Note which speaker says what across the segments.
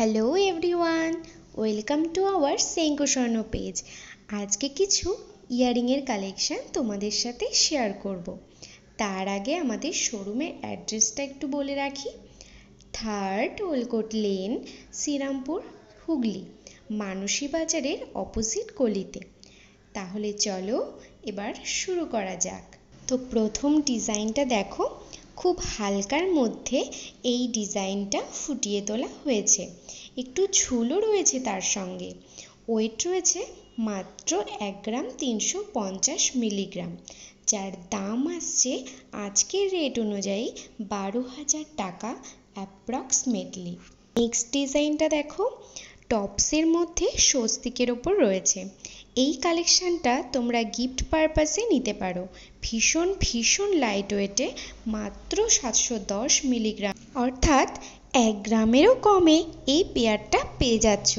Speaker 1: Hello everyone, welcome to our Senco স্বর্ণ page. আজকে কিছু ইয়ারিংয়ের কালেকশান তোমাদের সাথে শেয়ার করব। তার আগে আমাদের শোরুমের অ্যাড্রেসটা একটু বলে রাখি। 3rd ওলকোট লেন, শ্রীরামপুর, হুগলি, মানসী বাজারের অপোজিট গলিতে। তাহলে চলো এবার শুরু করা যাক। তো প্রথম ডিজাইনটা দেখো, খুব হালকার মধ্যে এই ডিজাইনটা ফুটিয়ে তোলা হয়েছে। একটু ঝুলও রয়েছে তার সঙ্গে। ওয়েট রয়েছে মাত্র 1 গ্রাম 350 মিলিগ্রাম, যার দাম আসছে আজকের রেট অনুযায়ী 12,000 টাকা অ্যাপ্রক্সিমেটলি। নেক্সট ডিজাইনটা দেখো, টপসের মধ্যে স্বস্তিকের ওপর রয়েছে। এই কালেকশানটা তোমরা গিফট পারপাসে নিতে পারো। ভীষণ লাইট ওয়েটে, মাত্র 710 মিলিগ্রাম, অর্থাৎ 1 গ্রামেরও কমে এই পেয়ারটা পেয়ে যাচ্ছ।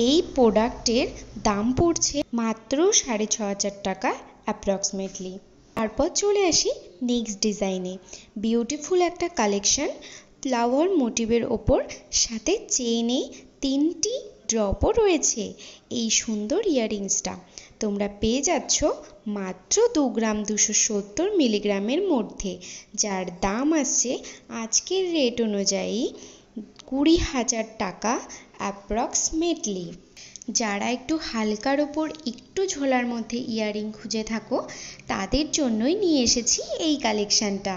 Speaker 1: এই প্রোডাক্টের দাম পড়ছে মাত্র 6,500 টাকা অ্যাপ্রক্সিমেটলি। তারপর চলে আসি নেক্সট ডিজাইনে। বিউটিফুল একটা কালেকশান, ফ্লাওয়ার মোটিভের ওপর, সাথে চেইনে 3টি ড্রপও রয়েছে। এই সুন্দর ইয়াররিংসটা তোমরা পেয়ে যাচ্ছ মাত্র 2 গ্রাম 270 মিলিগ্রামের মধ্যে, যার দাম আসছে আজকের রেট অনুযায়ী 20,000 টাকা অ্যাপ্রক্সিমেটলি। যারা একটু হালকার ওপর একটু ঝোলার মধ্যে ইয়াররিং খুঁজে থাকো, তাদের জন্যই নিয়ে এসেছি এই কালেকশানটা।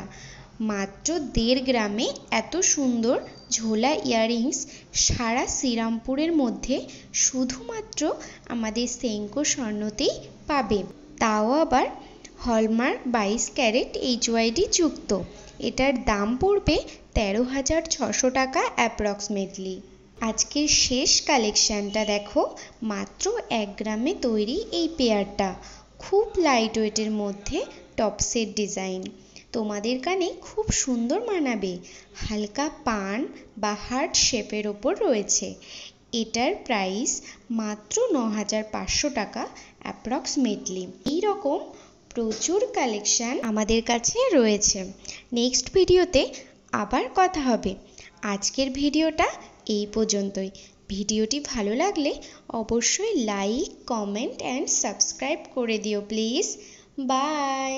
Speaker 1: মাত্র 1.5 গ্রামে এত সুন্দর ঝোলা ইয়াররিংস সারা শ্রীরামপুরের মধ্যে শুধুমাত্র আমাদের সেঙ্কো স্বর্ণতেই পাবে, তাও আবার হলমার্ক 22 ক্যারেট HYD যুক্ত। এটার দাম পড়বে 13,600 টাকা অ্যাপ্রক্সিমেটলি। আজকের শেষ কালেকশানটা দেখো, মাত্র 1 গ্রামে তৈরি এই পেয়ারটা, খুব লাইট ওয়েটের মধ্যে টপসের ডিজাইন, তোমাদের কানে খুব সুন্দর মানাবে। হালকা পান বা হার্ট শেপের ওপর রয়েছে। এটার প্রাইস মাত্র 9,500 টাকা অ্যাপ্রক্সিমেটলি। এইরকম প্রচুর কালেকশান আমাদের কাছে রয়েছে। নেক্সট ভিডিওতে আবার কথা হবে। আজকের ভিডিওটা এই পর্যন্তই। ভিডিওটি ভালো লাগলে অবশ্যই লাইক, কমেন্ট অ্যান্ড সাবস্ক্রাইব করে দিও প্লিজ। বাই।